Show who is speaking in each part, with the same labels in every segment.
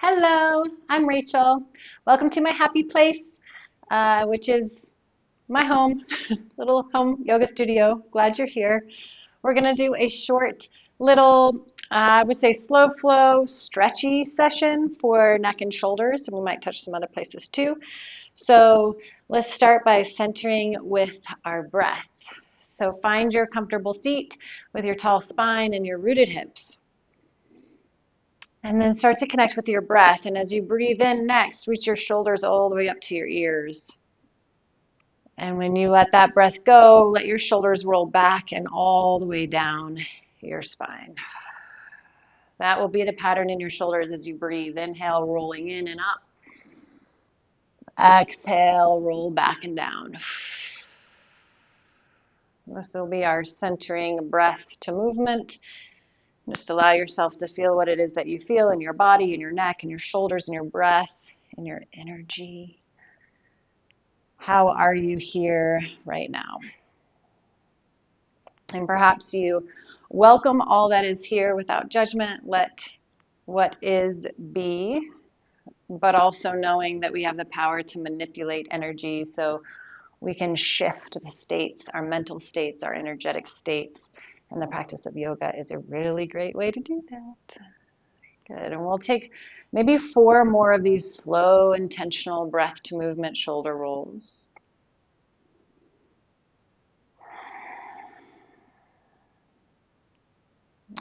Speaker 1: Hello, I'm Rachel. Welcome to my happy place, which is my home, little home yoga studio. Glad you're here. We're going to do a short little, I would say slow flow, stretchy session for neck and shoulders, and we might touch some other places too. So let's start by centering with our breath. So find your comfortable seat with your tall spine and your rooted hips. And then start to connect with your breath. And as you breathe in next, reach your shoulders all the way up to your ears. And when you let that breath go, let your shoulders roll back and all the way down your spine. That will be the pattern in your shoulders as you breathe. Inhale, rolling in and up. Exhale, roll back and down. This will be our centering breath to movement. Just allow yourself to feel what it is that you feel in your body, in your neck, in your shoulders, in your breath, in your energy. How are you here right now? And perhaps you welcome all that is here without judgment. Let what is be, but also knowing that we have the power to manipulate energy so we can shift the states, our mental states, our energetic states. And the practice of yoga is a really great way to do that. Good. And we'll take maybe 4 more of these slow, intentional breath to movement shoulder rolls.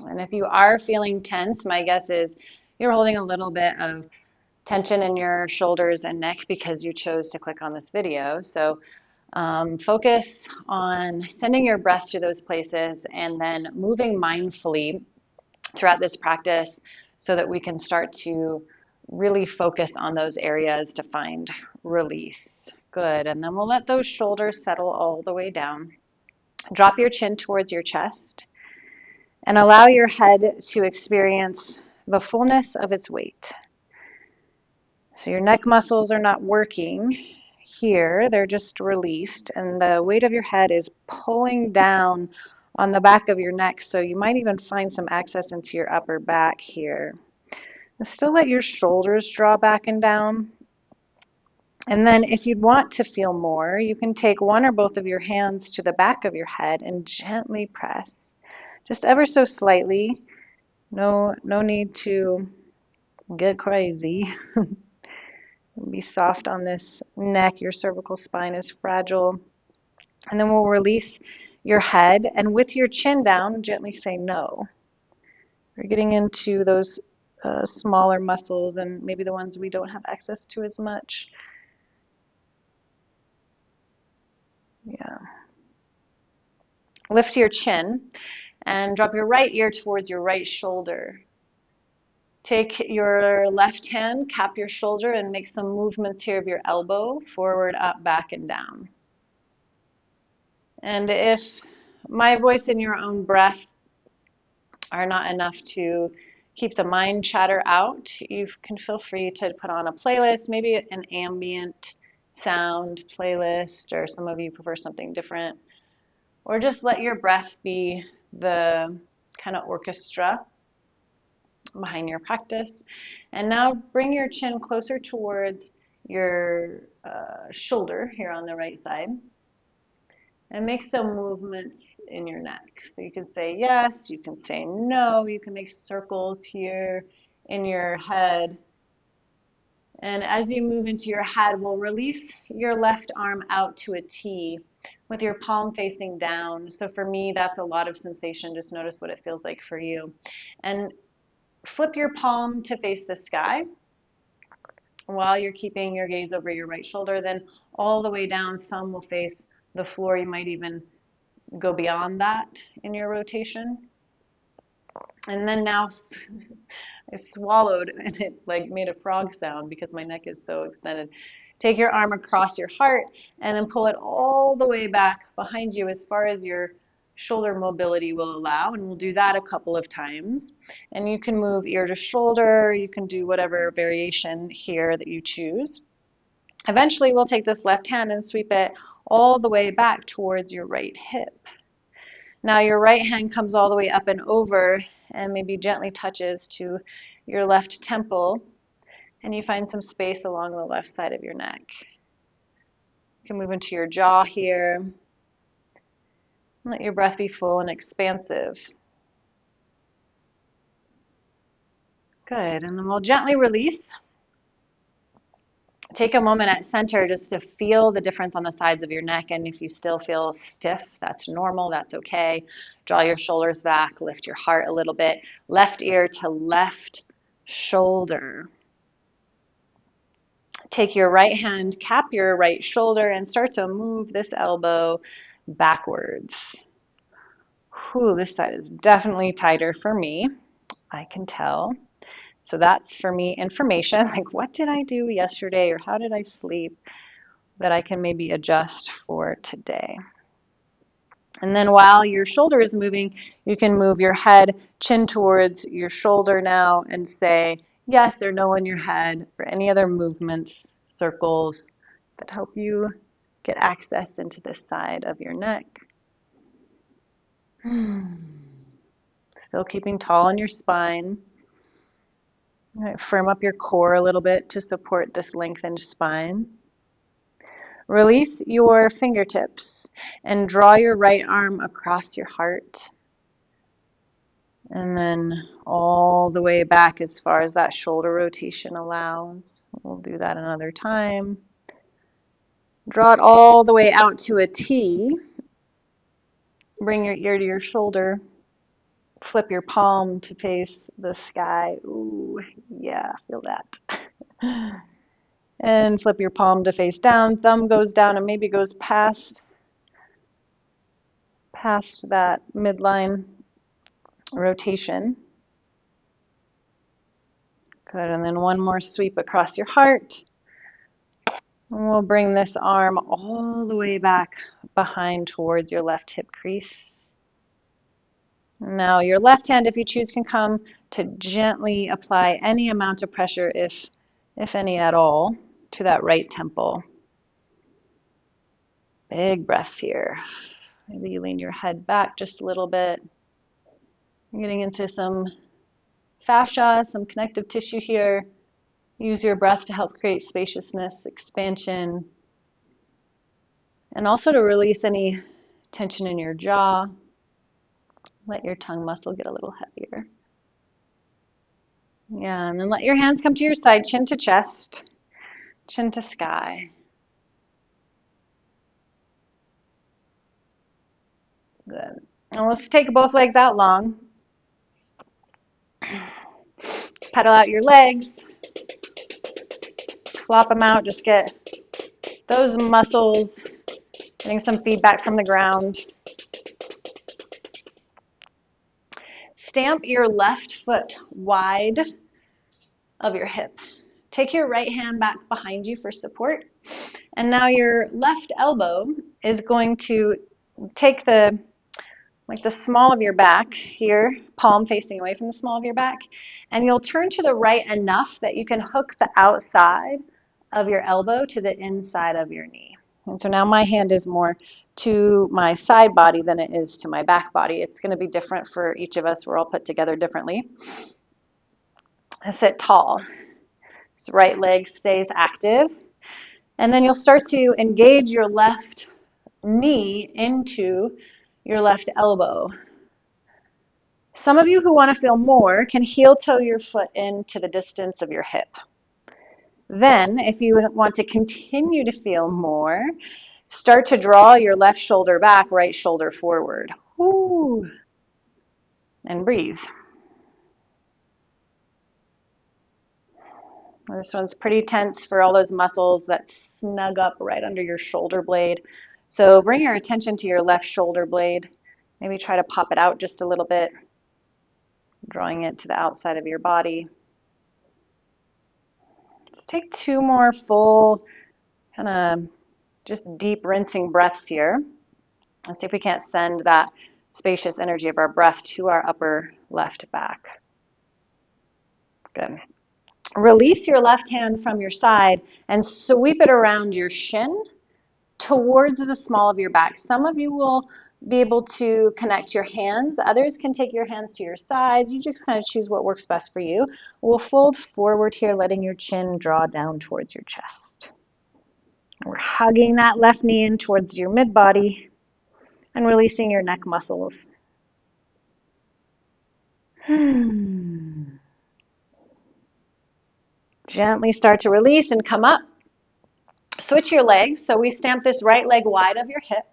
Speaker 1: And if you are feeling tense, my guess is you're holding a little bit of tension in your shoulders and neck because you chose to click on this video. So focus on sending your breath to those places and then moving mindfully throughout this practice so that we can start to really focus on those areas to find release. Good. And then we'll let those shoulders settle all the way down. Drop your chin towards your chest and allow your head to experience the fullness of its weight. So your neck muscles are not working here, they're just released, and the weight of your head is pulling down on the back of your neck, so you might even find some access into your upper back here. And still let your shoulders draw back and down. And then if you'd want to feel more, you can take one or both of your hands to the back of your head and gently press, just ever so slightly. No need to get crazy. Be soft on this neck. Your cervical spine is fragile. And then we'll release your head, and with your chin down, gently say no. We're getting into those smaller muscles and maybe the ones we don't have access to as much. Yeah. Lift your chin and drop your right ear towards your right shoulder. Take your left hand, cap your shoulder, and make some movements here of your elbow, forward, up, back, and down. And if my voice and your own breath are not enough to keep the mind chatter out, you can feel free to put on a playlist, maybe an ambient sound playlist, or some of you prefer something different. Or just let your breath be the kind of orchestra behind your practice. And now bring your chin closer towards your shoulder here on the right side. And make some movements in your neck. So you can say yes, you can say no, you can make circles here in your head. And as you move into your head, we'll release your left arm out to a T with your palm facing down. So for me, that's a lot of sensation. Just notice what it feels like for you. And flip your palm to face the sky while you're keeping your gaze over your right shoulder. Then all the way down, thumb will face the floor. You might even go beyond that in your rotation. And then now I swallowed and it like made a frog sound because my neck is so extended. Take your arm across your heart and then pull it all the way back behind you as far as your shoulder mobility will allow, and we'll do that a couple of times. And you can move ear to shoulder, you can do whatever variation here that you choose. Eventually we'll take this left hand and sweep it all the way back towards your right hip. Now your right hand comes all the way up and over and maybe gently touches to your left temple. And you find some space along the left side of your neck. You can move into your jaw here. Let your breath be full and expansive. Good, and then we'll gently release. Take a moment at center just to feel the difference on the sides of your neck, and if you still feel stiff, that's normal, that's okay. Draw your shoulders back, lift your heart a little bit. Left ear to left shoulder. Take your right hand, cap your right shoulder, and start to move this elbow backwards. Whew, this side is definitely tighter for me, I can tell. So that's for me information, like what did I do yesterday or how did I sleep that I can maybe adjust for today. And then while your shoulder is moving, you can move your head, chin towards your shoulder now and say yes or no in your head or any other movements, circles that help you get access into this side of your neck. Still keeping tall in your spine. Firm up your core a little bit to support this lengthened spine. Release your fingertips and draw your right arm across your heart. And then all the way back as far as that shoulder rotation allows. We'll do that another time. Draw it all the way out to a T. Bring your ear to your shoulder. Flip your palm to face the sky. Ooh, yeah, feel that. And flip your palm to face down. Thumb goes down and maybe goes past that midline rotation. Good, and then one more sweep across your heart. And we'll bring this arm all the way back behind towards your left hip crease. Now your left hand, if you choose, can come to gently apply any amount of pressure, if any at all, to that right temple. Big breaths here. Maybe you lean your head back just a little bit. You're getting into some fascia, some connective tissue here. Use your breath to help create spaciousness, expansion, and also to release any tension in your jaw. Let your tongue muscle get a little heavier. Yeah, and then let your hands come to your side, chin to chest, chin to sky. Good. And let's take both legs out long. Pedal out your legs. Flop them out. Just get those muscles getting some feedback from the ground. Stamp your left foot wide of your hip. Take your right hand back behind you for support. And now your left elbow is going to take the small of your back here, palm facing away from the small of your back, and you'll turn to the right enough that you can hook the outside of your elbow to the inside of your knee. And so now my hand is more to my side body than it is to my back body. It's going to be different for each of us. We're all put together differently. Sit tall. So right leg stays active. And then you'll start to engage your left knee into your left elbow. Some of you who want to feel more can heel toe your foot into the distance of your hip. Then, if you want to continue to feel more, start to draw your left shoulder back, right shoulder forward. Woo. And breathe. This one's pretty tense for all those muscles that snug up right under your shoulder blade. So bring your attention to your left shoulder blade. Maybe try to pop it out just a little bit, drawing it to the outside of your body. Let's take two more full, kind of just deep rinsing breaths here. Let's see if we can't send that spacious energy of our breath to our upper left back. Good. Release your left hand from your side and sweep it around your shin towards the small of your back. Some of you will be able to connect your hands. Others can take your hands to your sides. You just kind of choose what works best for you. We'll fold forward here, letting your chin draw down towards your chest. We're hugging that left knee in towards your mid-body and releasing your neck muscles. Gently start to release and come up. Switch your legs. So we stamp this right leg wide of your hip.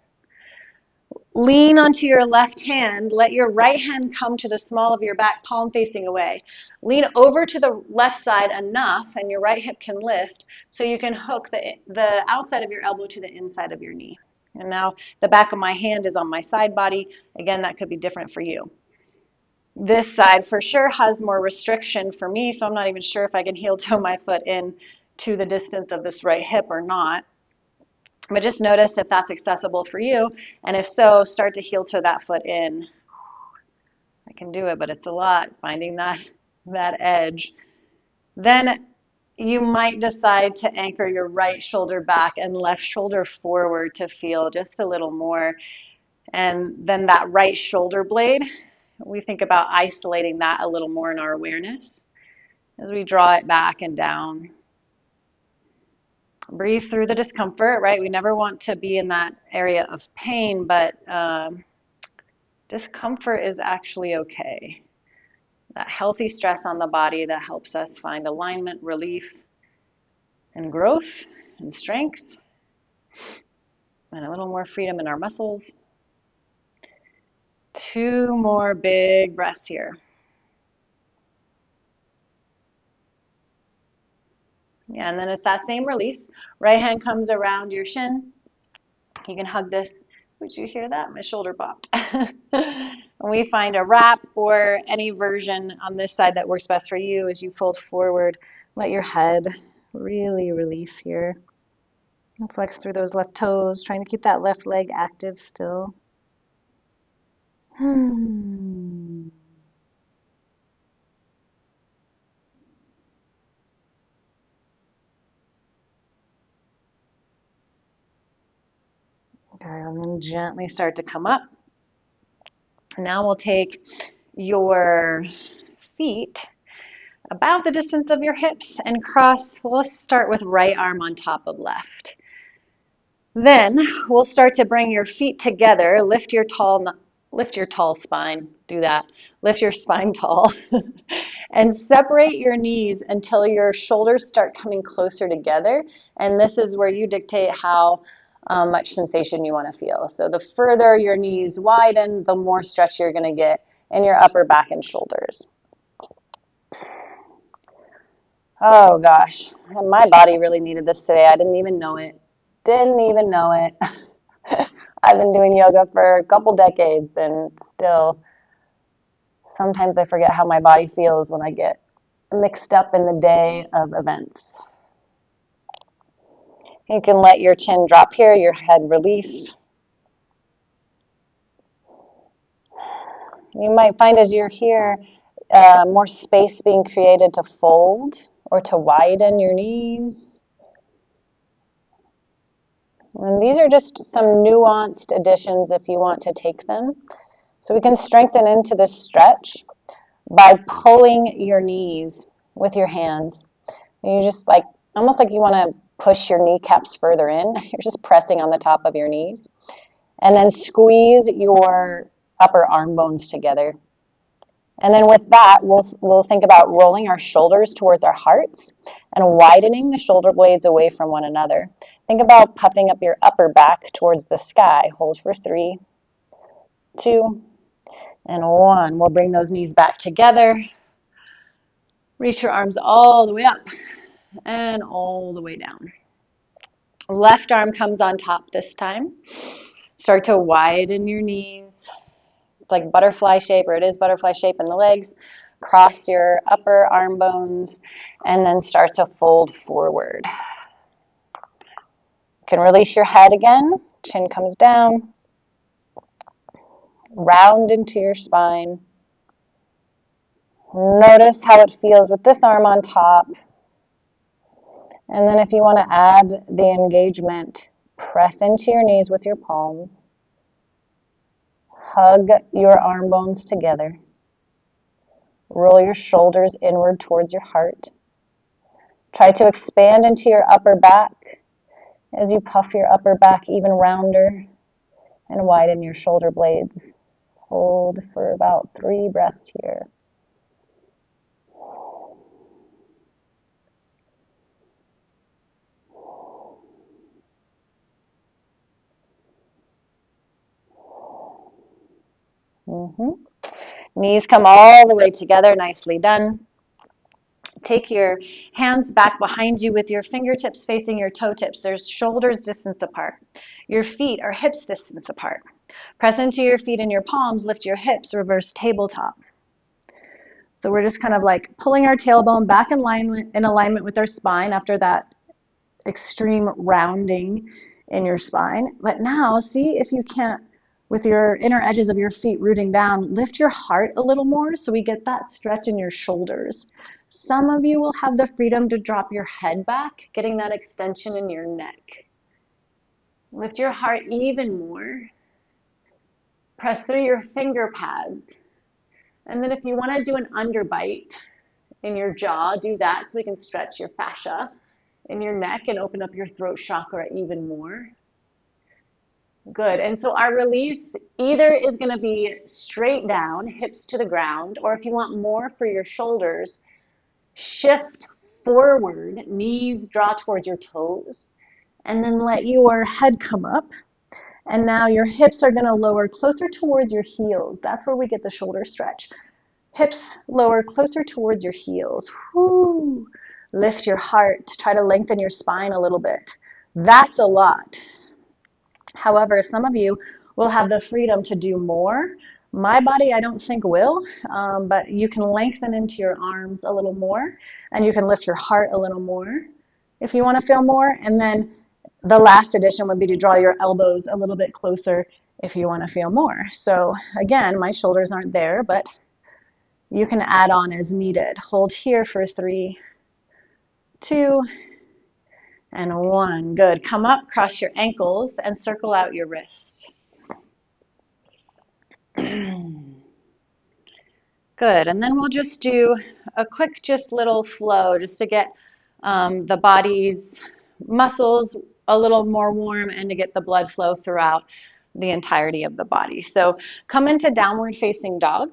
Speaker 1: Lean onto your left hand. Let your right hand come to the small of your back, palm facing away. Lean over to the left side enough, and your right hip can lift, so you can hook the outside of your elbow to the inside of your knee. And now the back of my hand is on my side body. Again, that could be different for you. This side for sure has more restriction for me, so I'm not even sure if I can heel toe my foot in to the distance of this right hip or not. But just notice if that's accessible for you, and if so, start to heel toe that foot in. I can do it, but it's a lot, finding that edge. Then you might decide to anchor your right shoulder back and left shoulder forward to feel just a little more. And then that right shoulder blade, we think about isolating that a little more in our awareness as we draw it back and down. Breathe through the discomfort, right? We never want to be in that area of pain, but discomfort is actually okay. That healthy stress on the body that helps us find alignment, relief, and growth and strength, and a little more freedom in our muscles. 2 more big breaths here. Yeah, and then it's that same release. Right hand comes around your shin. You can hug this. Would you hear that? My shoulder popped. And we find a wrap or any version on this side that works best for you as you fold forward. Let your head really release here. And flex through those left toes, trying to keep that left leg active still. Okay, and then gently start to come up. Now we'll take your feet about the distance of your hips and cross. Let's start with right arm on top of left. Then we'll start to bring your feet together. Lift your tall spine. Do that. Lift your spine tall. And separate your knees until your shoulders start coming closer together. And this is where you dictate how much sensation you want to feel. So the further your knees widen, the more stretch you're going to get in your upper back and shoulders. Oh gosh, my body really needed this today. I didn't even know it. I've been doing yoga for a couple decades, and still sometimes I forget how my body feels when I get mixed up in the day of events. You can let your chin drop here, your head release. You might find as you're here, more space being created to fold or to widen your knees. And these are just some nuanced additions if you want to take them. So we can strengthen into this stretch by pulling your knees with your hands. You just almost like you want to push your kneecaps further in. You're just pressing on the top of your knees. And then squeeze your upper arm bones together. And then with that, we'll think about rolling our shoulders towards our hearts and widening the shoulder blades away from one another. Think about puffing up your upper back towards the sky. Hold for 3, 2, and 1. We'll bring those knees back together. Reach your arms all the way up and all the way down. Left arm comes on top this time. Start to widen your knees. It's like butterfly shape, or it is butterfly shape in the legs. Cross your upper arm bones and then start to fold forward. You can release your head again. Chin comes down. Round into your spine. Notice how it feels with this arm on top. And then if you want to add the engagement, press into your knees with your palms. Hug your arm bones together. Roll your shoulders inward towards your heart. Try to expand into your upper back as you puff your upper back even rounder and widen your shoulder blades. Hold for about 3 breaths here. Knees come all the way together, nicely done. Take your hands back behind you with your fingertips facing your toe tips. There's shoulders distance apart. Your feet are hips distance apart. Press into your feet and your palms, lift your hips, reverse tabletop. So we're just kind of like pulling our tailbone back in alignment with our spine after that extreme rounding in your spine. But now see if you can't, with your inner edges of your feet rooting down, lift your heart a little more so we get that stretch in your shoulders. Some of you will have the freedom to drop your head back, getting that extension in your neck. Lift your heart even more. Press through your finger pads. And then if you want to do an underbite in your jaw, do that so we can stretch your fascia in your neck and open up your throat chakra even more. Good. And so our release either is going to be straight down, hips to the ground, or if you want more for your shoulders, shift forward, knees draw towards your toes, and then let your head come up. And now your hips are going to lower closer towards your heels. That's where we get the shoulder stretch. Hips lower closer towards your heels. Whoo. Lift your heart. Try to lengthen your spine a little bit. That's a lot. However, some of you will have the freedom to do more. My body, I don't think will, but you can lengthen into your arms a little more, and you can lift your heart a little more if you want to feel more. And then the last addition would be to draw your elbows a little bit closer if you want to feel more. So again, my shoulders aren't there, but you can add on as needed. Hold here for 3, 2, and 1. Good. Come up, cross your ankles, and circle out your wrists. Good. And then we'll just do a quick, just little flow just to get the body's muscles a little more warm and to get the blood flow throughout the entirety of the body. So come into downward facing dog.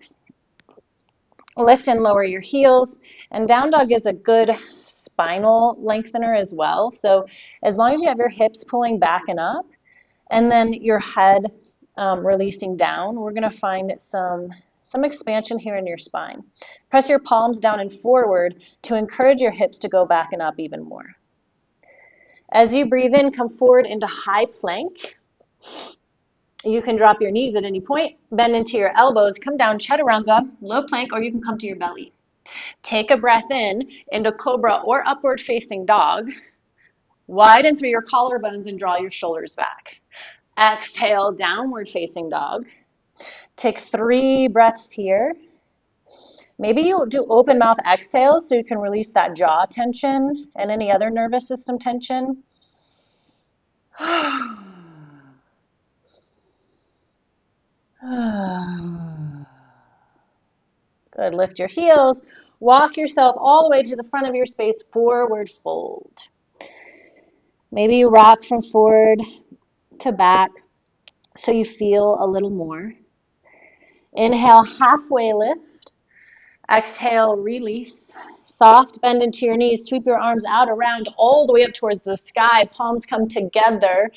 Speaker 1: Lift and lower your heels. And down dog is a good spinal lengthener as well. So as long as you have your hips pulling back and up, and then your head releasing down, we're going to find some expansion here in your spine. Press your palms down and forward to encourage your hips to go back and up even more. As you breathe in, come forward into high plank. You can drop your knees at any point, bend into your elbows, come down chaturanga, low plank, or you can come to your belly. Take a breath in into cobra or upward facing dog. Widen through your collarbones and draw your shoulders back. Exhale, downward facing dog. Take 3 breaths here. Maybe you'll do open mouth exhales so you can release that jaw tension and any other nervous system tension. Good. Lift your heels. Walk yourself all the way to the front of your space, forward fold. Maybe you rock from forward to back so you feel a little more. Inhale, halfway lift. Exhale, release. Soft bend into your knees. Sweep your arms out around all the way up towards the sky. Palms come together.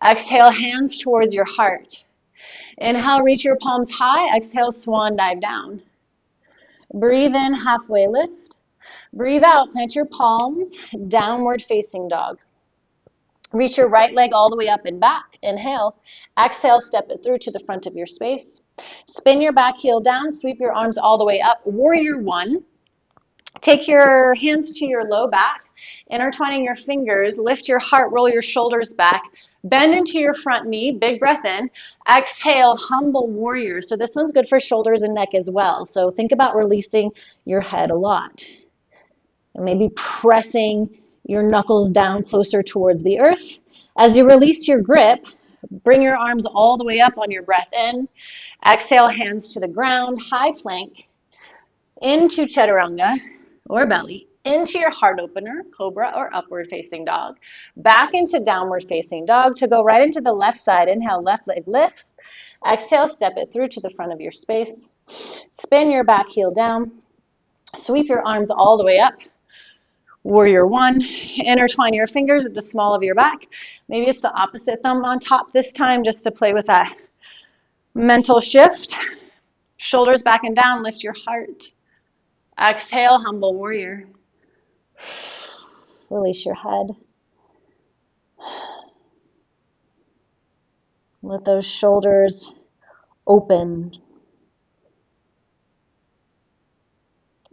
Speaker 1: Exhale, hands towards your heart. Inhale, reach your palms high. Exhale, swan dive down. Breathe in, halfway lift. Breathe out, plant your palms, downward facing dog. Reach your right leg all the way up and back. Inhale. Exhale, step it through to the front of your space. Spin your back heel down, sweep your arms all the way up. Warrior 1. Take your hands to your low back, intertwining your fingers, lift your heart, roll your shoulders back, bend into your front knee, big breath in. Exhale, humble warrior. So this one's good for shoulders and neck as well. So think about releasing your head a lot. And maybe pressing your knuckles down closer towards the earth. As you release your grip, Bring your arms all the way up on your breath in. Exhale, hands to the ground, high plank, into chaturanga or belly, into your heart opener, cobra or upward facing dog, back into downward facing dog to go right into the left side. Inhale, left leg lifts. Exhale, step it through to the front of your space. Spin your back heel down. Sweep your arms all the way up. Warrior one. Intertwine your fingers at the small of your back. Maybe it's the opposite thumb on top this time, just to play with that mental shift. Shoulders back and down. Lift your heart. Exhale, humble warrior. Release your head. Let those shoulders open.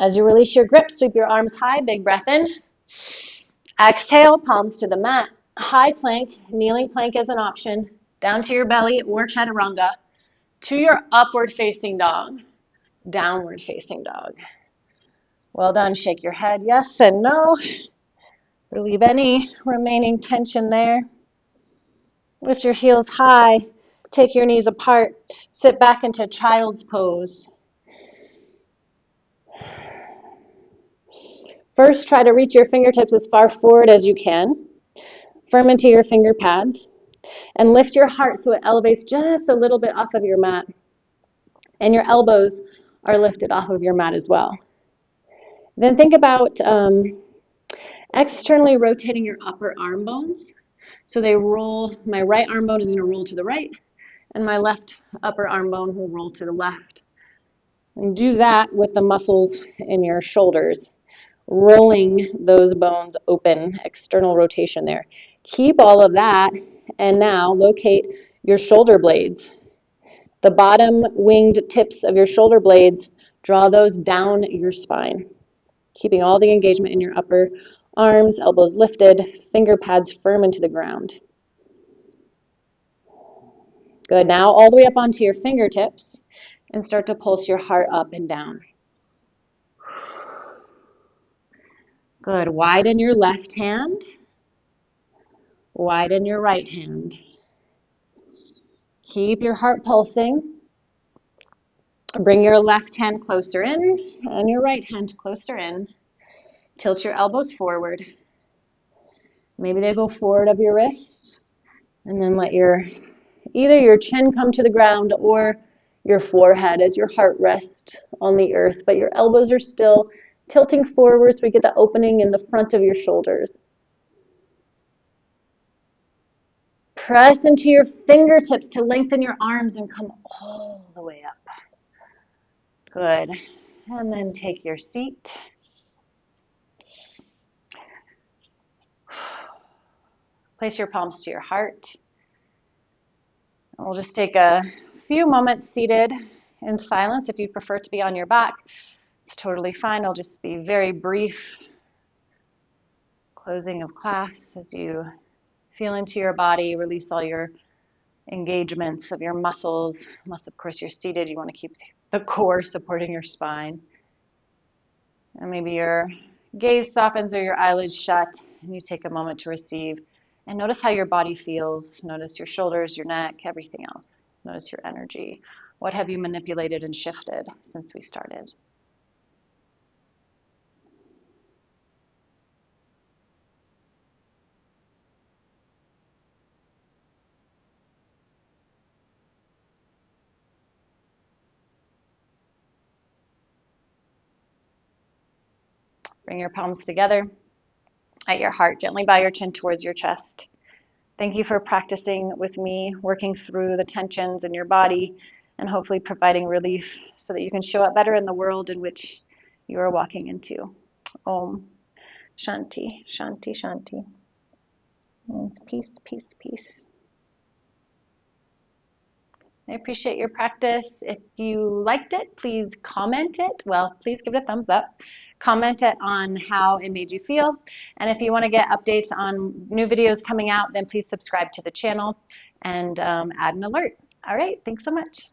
Speaker 1: As you release your grip, sweep your arms high, big breath in. Exhale, palms to the mat. High plank, kneeling plank is an option. Down to your belly or chaturanga. To your upward facing dog. Downward facing dog. Well done. Shake your head yes and no. Relieve any remaining tension there. Lift your heels high. Take your knees apart. Sit back into child's pose. First, try to reach your fingertips as far forward as you can. Firm into your finger pads. And lift your heart so it elevates just a little bit off of your mat. And your elbows are lifted off of your mat as well. Then think about externally rotating your upper arm bones. So they roll, my right arm bone is going to roll to the right, and my left upper arm bone will roll to the left. And do that with the muscles in your shoulders, rolling those bones open, external rotation there. Keep all of that, and now locate your shoulder blades. The bottom winged tips of your shoulder blades, draw those down your spine, keeping all the engagement in your upper arms, elbows lifted, finger pads firm into the ground. Good. Now all the way up onto your fingertips and start to pulse your heart up and down. Good. Widen your left hand. Widen your right hand. Keep your heart pulsing. Bring your left hand closer in and your right hand closer in. Tilt your elbows forward. Maybe they go forward of your wrist. And then let either your chin come to the ground or your forehead as your heart rests on the earth. But your elbows are still tilting forward so we get the opening in the front of your shoulders. Press into your fingertips to lengthen your arms and come all the way up. Good. And then take your seat. Place your palms to your heart. We'll just take a few moments seated in silence. If you prefer to be on your back, it's totally fine. I'll just be very brief. Closing of class as you feel into your body, release all your engagements of your muscles. Unless, of course, you're seated, you want to keep the core supporting your spine. And maybe your gaze softens or your eyelids shut, and you take a moment to receive. And notice how your body feels. Notice your shoulders, your neck, everything else. Notice your energy. What have you manipulated and shifted since we started? Bring your palms together at your heart. Gently bow your chin towards your chest. Thank you for practicing with me, working through the tensions in your body and hopefully providing relief so that you can show up better in the world in which you are walking into. Om. Shanti, Shanti, Shanti. Means peace, peace, peace. I appreciate your practice. If you liked it, please comment it. Well, please give it a thumbs up. Comment it on how it made you feel. And if you want to get updates on new videos coming out, then please subscribe to the channel and add an alert. All right, thanks so much.